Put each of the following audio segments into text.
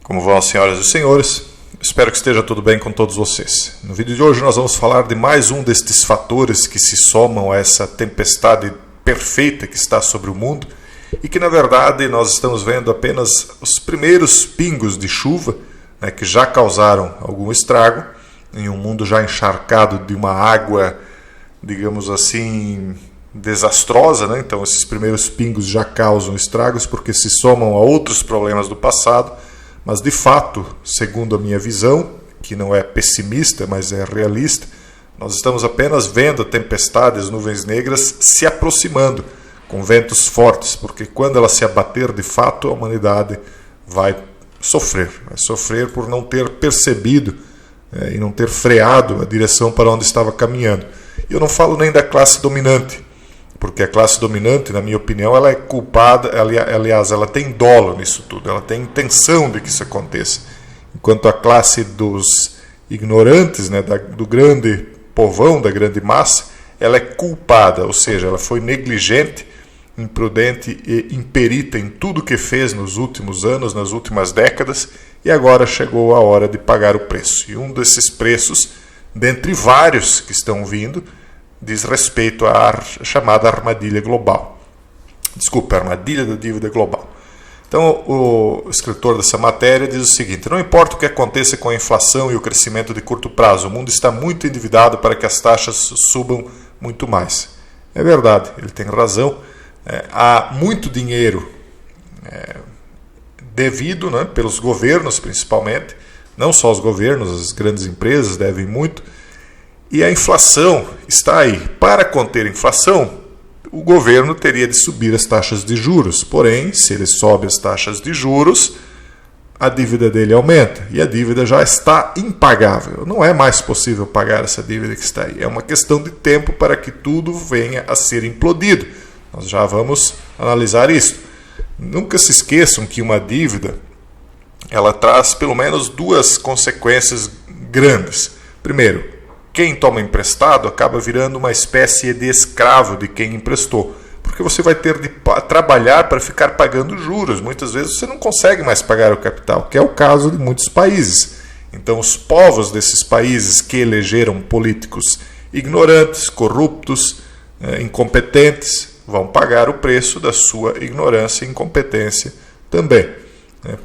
Como vão as senhoras e os senhores? Espero que esteja tudo bem com todos vocês. No vídeo de hoje nós vamos falar de mais um destes fatores que se somam a essa tempestade perfeita que está sobre o mundo e que na verdade nós estamos vendo apenas os primeiros pingos de chuva, que já causaram algum estrago em um mundo já encharcado de uma água, digamos assim, desastrosa, Então esses primeiros pingos já causam estragos porque se somam a outros problemas do passado. Mas, de fato, segundo a minha visão, que não é pessimista, mas é realista, nós estamos apenas vendo a tempestade, as nuvens negras, se aproximando com ventos fortes, porque quando ela se abater de fato, a humanidade vai sofrer por não ter percebido e não ter freado a direção para onde estava caminhando. E eu não falo nem da classe dominante, porque a classe dominante, na minha opinião, ela é culpada, aliás, ela tem dolo nisso tudo, ela tem intenção de que isso aconteça. Enquanto a classe dos ignorantes, do grande povão, da grande massa, ela é culpada, ou seja, ela foi negligente, imprudente e imperita em tudo que fez nos últimos anos, nas últimas décadas, e agora chegou a hora de pagar o preço. E um desses preços, dentre vários que estão vindo, diz respeito à chamada armadilha global. Desculpa, armadilha da dívida global. Então, o escritor dessa matéria diz o seguinte: não importa o que aconteça com a inflação e o crescimento de curto prazo, o mundo está muito endividado para que as taxas subam muito mais. É verdade, ele tem razão. Há muito dinheiro devido, pelos governos principalmente, não só os governos, as grandes empresas devem muito. E a inflação está aí. Para conter a inflação, o governo teria de subir as taxas de juros. Porém, se ele sobe as taxas de juros, a dívida dele aumenta. E a dívida já está impagável. Não é mais possível pagar essa dívida que está aí. É uma questão de tempo para que tudo venha a ser implodido. Nós já vamos analisar isso. Nunca se esqueçam que uma dívida ela traz pelo menos duas consequências grandes. Primeiro, quem toma emprestado acaba virando uma espécie de escravo de quem emprestou, porque você vai ter de trabalhar para ficar pagando juros. Muitas vezes você não consegue mais pagar o capital, que é o caso de muitos países. Então os povos desses países que elegeram políticos ignorantes, corruptos, incompetentes, vão pagar o preço da sua ignorância e incompetência também.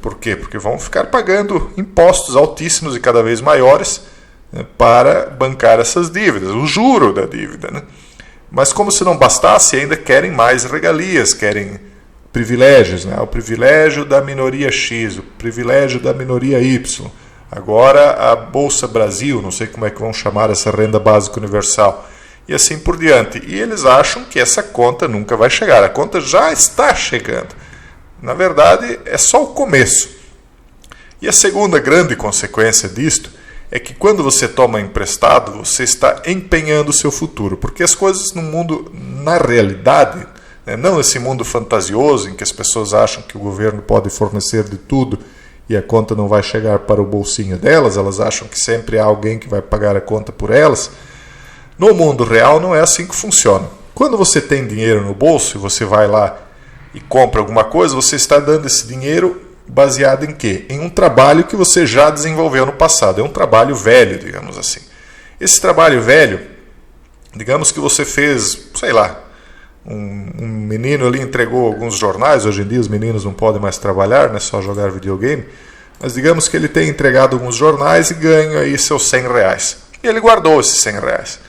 Por quê? Porque vão ficar pagando impostos altíssimos e cada vez maiores para bancar essas dívidas, o juro da dívida. Mas como se não bastasse, ainda querem mais regalias, querem privilégios, o privilégio da minoria X, o privilégio da minoria Y. Agora a Bolsa Brasil, não sei como é que vão chamar essa renda básica universal, e assim por diante. E eles acham que essa conta nunca vai chegar, a conta já está chegando. Na verdade, é só o começo. E a segunda grande consequência disto é que quando você toma emprestado, você está empenhando o seu futuro. Porque as coisas no mundo, na realidade, não esse mundo fantasioso em que as pessoas acham que o governo pode fornecer de tudo e a conta não vai chegar para o bolsinho delas, elas acham que sempre há alguém que vai pagar a conta por elas. No mundo real não é assim que funciona. Quando você tem dinheiro no bolso e você vai lá e compra alguma coisa, você está dando esse dinheiro baseado em quê? Em um trabalho que você já desenvolveu no passado. É um trabalho velho, digamos assim. Esse trabalho velho, digamos que você fez, um menino ali entregou alguns jornais. Hoje em dia os meninos não podem mais trabalhar, só jogar videogame. Mas digamos que ele tem entregado alguns jornais e ganha aí seus R$100. E ele guardou esses R$100.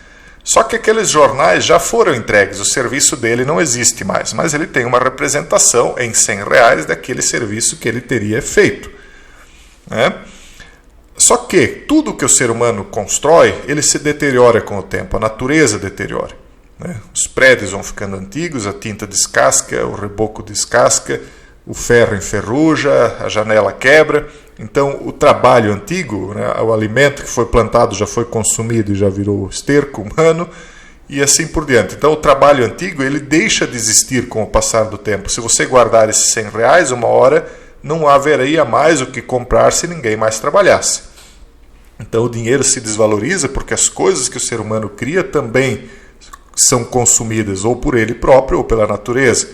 Só que aqueles jornais já foram entregues, o serviço dele não existe mais, mas ele tem uma representação em R$100 daquele serviço que ele teria feito. Só que tudo que o ser humano constrói, ele se deteriora com o tempo, a natureza deteriora. Os prédios vão ficando antigos, a tinta descasca, o reboco descasca, o ferro enferruja, a janela quebra. Então o trabalho antigo, o alimento que foi plantado já foi consumido e já virou esterco humano e assim por diante. Então o trabalho antigo ele deixa de existir com o passar do tempo. Se você guardar esses R$100, uma hora não haveria mais o que comprar se ninguém mais trabalhasse. Então o dinheiro se desvaloriza porque as coisas que o ser humano cria também são consumidas ou por ele próprio ou pela natureza.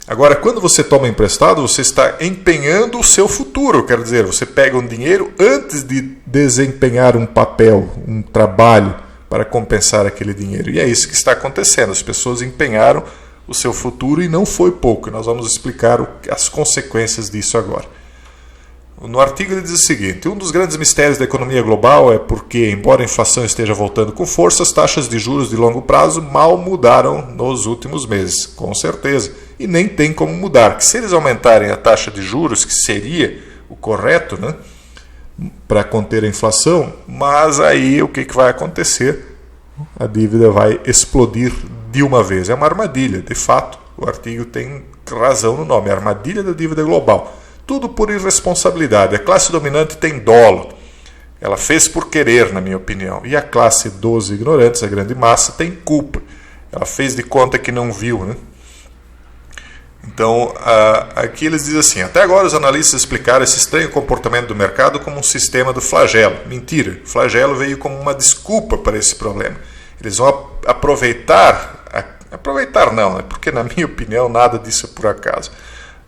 Agora, quando você toma emprestado, você está empenhando o seu futuro. Quer dizer, você pega um dinheiro antes de desempenhar um papel, um trabalho para compensar aquele dinheiro. E é isso que está acontecendo. As pessoas empenharam o seu futuro e não foi pouco. Nós vamos explicar as consequências disso agora. No artigo ele diz o seguinte: um dos grandes mistérios da economia global é porque, embora a inflação esteja voltando com força, as taxas de juros de longo prazo mal mudaram nos últimos meses, com certeza, e nem tem como mudar. Que se eles aumentarem a taxa de juros, que seria o correto, né, para conter a inflação, mas aí o que vai acontecer? A dívida vai explodir de uma vez. É uma armadilha, de fato, o artigo tem razão no nome, armadilha da dívida global. Tudo por irresponsabilidade. A classe dominante tem dolo. Ela fez por querer, na minha opinião. E a classe dos ignorantes, a grande massa, tem culpa. Ela fez de conta que não viu, né? Então, aqui eles dizem assim: até agora os analistas explicaram esse estranho comportamento do mercado como um sistema do flagelo. Mentira. O flagelo veio como uma desculpa para esse problema. Eles vão aproveitar não, né? Porque na minha opinião nada disso é por acaso.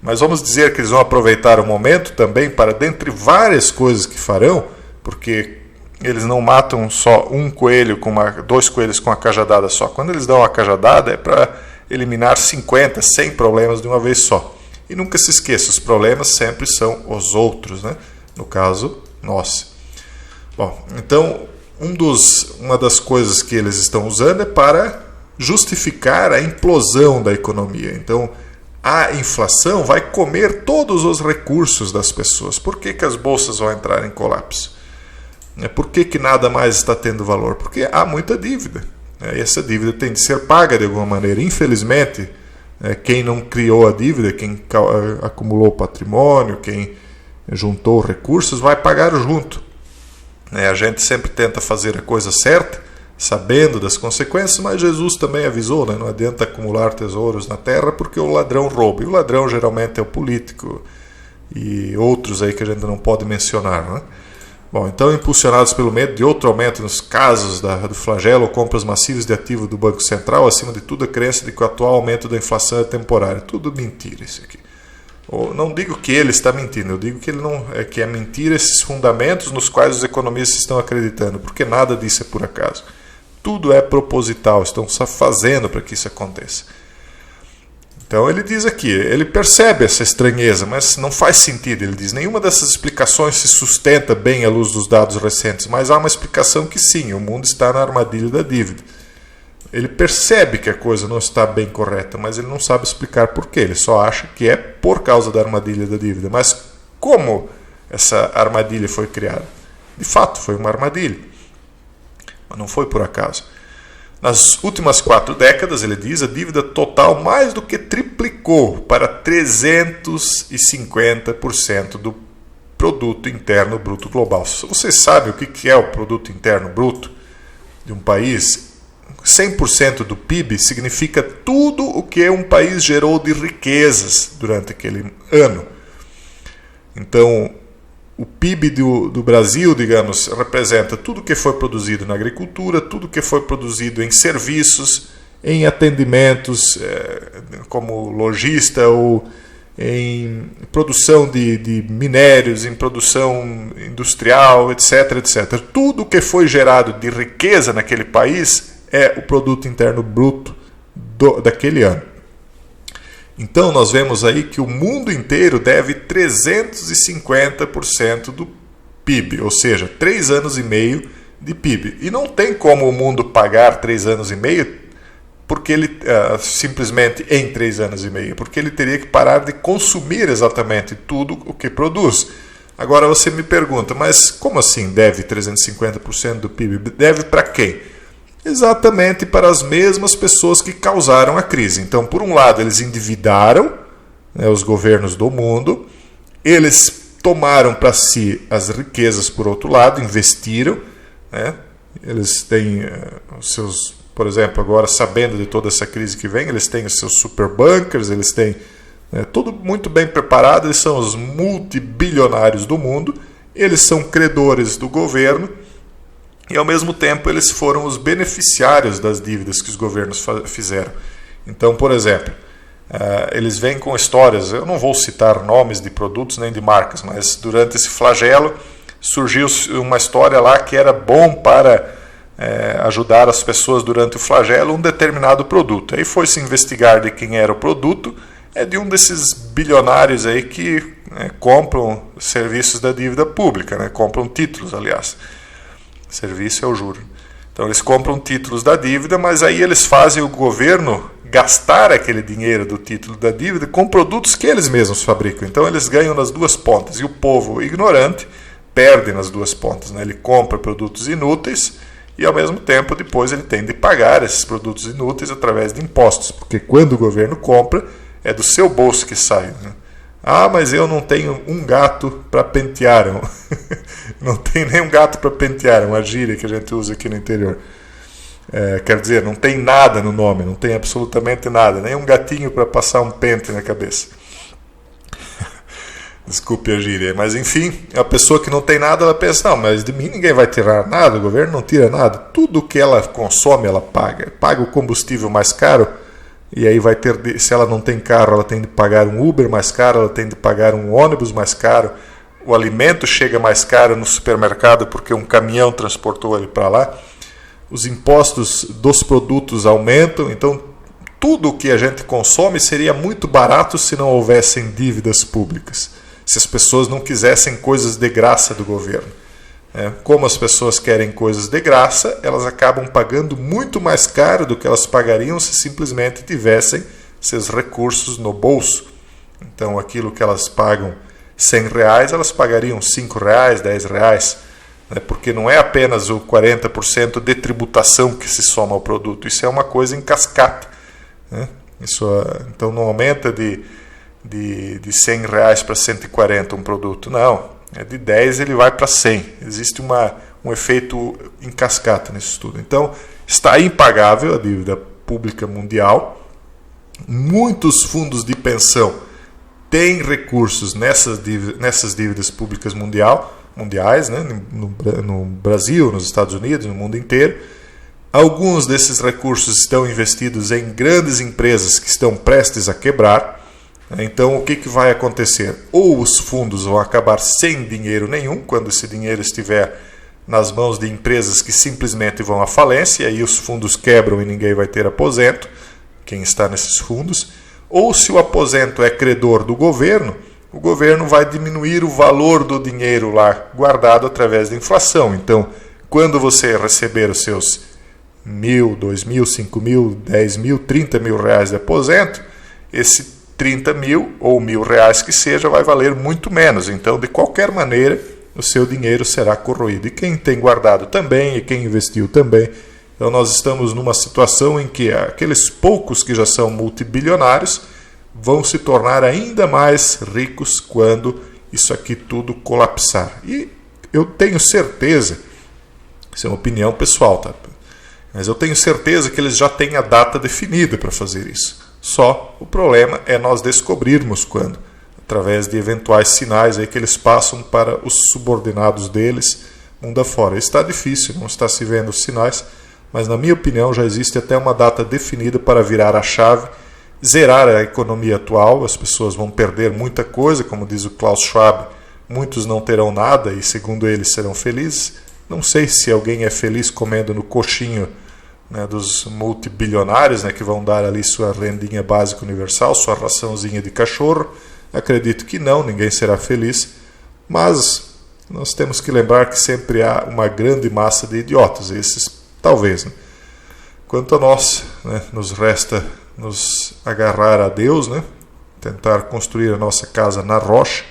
Mas vamos dizer que eles vão aproveitar o momento também para, dentre várias coisas que farão, porque eles não matam só um coelho dois coelhos com uma cajadada só. Quando eles dão uma cajadada é para eliminar 50, 100 problemas de uma vez só. E nunca se esqueça, os problemas sempre são os outros, né? No caso, nós. Bom, então, uma das coisas que eles estão usando é para justificar a implosão da economia. Então, a inflação vai comer todos os recursos das pessoas. Por que as bolsas vão entrar em colapso? Por que nada mais está tendo valor? Porque há muita dívida. E essa dívida tem de ser paga de alguma maneira. Infelizmente, quem não criou a dívida, quem acumulou patrimônio, quem juntou recursos, vai pagar junto. A gente sempre tenta fazer a coisa certa, sabendo das consequências, mas Jesus também avisou, né? Não adianta acumular tesouros na terra porque o ladrão rouba. E o ladrão geralmente é o político e outros aí que a gente não pode mencionar, né? Bom, então, impulsionados pelo medo de outro aumento nos casos do flagelo ou compras massivas de ativos do Banco Central, acima de tudo a crença de que o atual aumento da inflação é temporário. Tudo mentira isso aqui. Não digo que ele está mentindo, eu digo que ele não que é mentira esses fundamentos nos quais os economistas estão acreditando, porque nada disso é por acaso. Tudo é proposital, estão só fazendo para que isso aconteça. Então ele diz aqui, ele percebe essa estranheza, mas não faz sentido. Ele diz, nenhuma dessas explicações se sustenta bem à luz dos dados recentes, mas há uma explicação que sim, o mundo está na armadilha da dívida. Ele percebe que a coisa não está bem correta, mas ele não sabe explicar por quê. Ele só acha que é por causa da armadilha da dívida. Mas como essa armadilha foi criada? De fato, foi uma armadilha. Mas não foi por acaso. Nas últimas 4 décadas, ele diz, a dívida total mais do que triplicou para 350% do produto interno bruto global. Se você sabe o que é o produto interno bruto de um país, 100% do PIB significa tudo o que um país gerou de riquezas durante aquele ano. Então, o PIB do Brasil, digamos, representa tudo que foi produzido na agricultura, tudo que foi produzido em serviços, em atendimentos, como lojista ou em produção de minérios, em produção industrial, etc, etc. Tudo que foi gerado de riqueza naquele país é o produto interno bruto daquele ano. Então nós vemos aí que o mundo inteiro deve 350% do PIB, ou seja, 3 anos e meio de PIB. E não tem como o mundo pagar 3 anos e meio porque ele simplesmente em 3 anos e meio, porque ele teria que parar de consumir exatamente tudo o que produz. Agora você me pergunta, mas como assim deve 350% do PIB? Deve para quem? Exatamente para as mesmas pessoas que causaram a crise. Então, por um lado, eles endividaram, né, os governos do mundo, eles tomaram para si as riquezas, por outro lado, investiram, né, eles têm os seus, por exemplo, agora sabendo de toda essa crise que vem, eles têm os seus superbunkers, eles têm tudo muito bem preparado, eles são os multibilionários do mundo, eles são credores do governo, e, ao mesmo tempo, eles foram os beneficiários das dívidas que os governos fizeram. Então, por exemplo, eles vêm com histórias. Eu não vou citar nomes de produtos nem de marcas, mas durante esse flagelo surgiu uma história lá que era bom para ajudar as pessoas durante o flagelo um determinado produto. Aí foi se investigar de quem era o produto, é de um desses bilionários aí que compram serviços da dívida pública, compram títulos, aliás. Serviço é o juro. Então eles compram títulos da dívida, mas aí eles fazem o governo gastar aquele dinheiro do título da dívida com produtos que eles mesmos fabricam. Então eles ganham nas duas pontas, e o povo ignorante perde nas duas pontas. Ele compra produtos inúteis e, ao mesmo tempo, depois ele tem de pagar esses produtos inúteis através de impostos, porque quando o governo compra, é do seu bolso que sai. Ah, mas eu não tenho um gato para pentear. Não tem nem um gato para pentear, é uma gíria que a gente usa aqui no interior. Quer dizer, não tem nada no nome, não tem absolutamente nada, nem um gatinho para passar um pente na cabeça. Desculpe a gíria, mas enfim, a pessoa que não tem nada, ela pensa, não, mas de mim ninguém vai tirar nada, o governo não tira nada. Tudo que ela consome, ela paga. Paga o combustível mais caro, e aí vai ter, se ela não tem carro, ela tem de pagar um Uber mais caro, ela tem de pagar um ônibus mais caro, o alimento chega mais caro no supermercado porque um caminhão transportou ele para lá, os impostos dos produtos aumentam, então tudo o que a gente consome seria muito barato se não houvessem dívidas públicas. Se as pessoas não quisessem coisas de graça do governo. Como as pessoas querem coisas de graça, elas acabam pagando muito mais caro do que elas pagariam se simplesmente tivessem seus recursos no bolso. Então, aquilo que elas pagam R$100, elas pagariam R$5, R$10, porque não é apenas o 40% de tributação que se soma ao produto, isso é uma coisa em cascata. Então, não aumenta de R$100 para 140 um produto, não. De 10 ele vai para 100. Existe um efeito em cascata nisso tudo. Então, está impagável a dívida pública mundial. Muitos fundos de pensão têm recursos nessas dívidas públicas mundiais, no Brasil, nos Estados Unidos, no mundo inteiro. Alguns desses recursos estão investidos em grandes empresas que estão prestes a quebrar. Então, o que vai acontecer? Ou os fundos vão acabar sem dinheiro nenhum, quando esse dinheiro estiver nas mãos de empresas que simplesmente vão à falência, e aí os fundos quebram e ninguém vai ter aposento, quem está nesses fundos. Ou se o aposento é credor do governo, o governo vai diminuir o valor do dinheiro lá guardado através da inflação. Então, quando você receber os seus R$1.000, R$2.000, R$5.000, R$10.000, R$30.000 de aposento, esse 30 mil ou R$1.000 que seja, vai valer muito menos. Então, de qualquer maneira, o seu dinheiro será corroído. E quem tem guardado também, e quem investiu também. Então, nós estamos numa situação em que aqueles poucos que já são multibilionários vão se tornar ainda mais ricos quando isso aqui tudo colapsar. E eu tenho certeza, isso é uma opinião pessoal, tá? Mas eu tenho certeza que eles já têm a data definida para fazer isso. Só o problema é nós descobrirmos quando, através de eventuais sinais aí que eles passam para os subordinados deles, mundo afora. Está difícil, não está se vendo os sinais, mas na minha opinião já existe até uma data definida para virar a chave, zerar a economia atual. As pessoas vão perder muita coisa, como diz o Klaus Schwab, muitos não terão nada e, segundo eles, serão felizes. Não sei se alguém é feliz comendo no coxinho dos multibilionários, que vão dar ali sua rendinha básica universal, sua raçãozinha de cachorro. Acredito que não, ninguém será feliz, mas nós temos que lembrar que sempre há uma grande massa de idiotas, esses talvez. Quanto a nós, nos resta nos agarrar a Deus, tentar construir a nossa casa na rocha,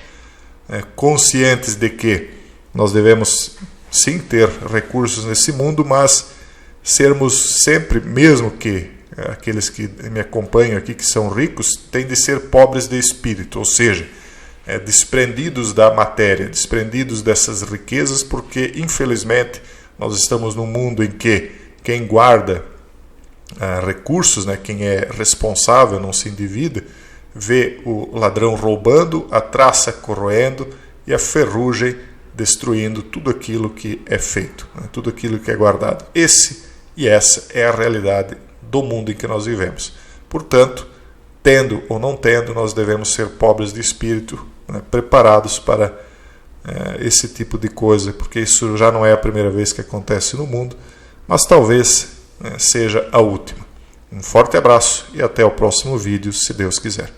conscientes de que nós devemos sim ter recursos nesse mundo, mas sermos sempre, mesmo que aqueles que me acompanham aqui que são ricos, têm de ser pobres de espírito, ou seja, desprendidos da matéria, desprendidos dessas riquezas, porque infelizmente nós estamos num mundo em que quem guarda recursos, quem é responsável, não se endivida, vê o ladrão roubando, a traça corroendo e a ferrugem destruindo tudo aquilo que é feito, tudo aquilo que é guardado. Essa é a realidade do mundo em que nós vivemos. Portanto, tendo ou não tendo, nós devemos ser pobres de espírito, né, preparados para esse tipo de coisa, porque isso já não é a primeira vez que acontece no mundo, mas talvez seja a última. Um forte abraço e até o próximo vídeo, se Deus quiser.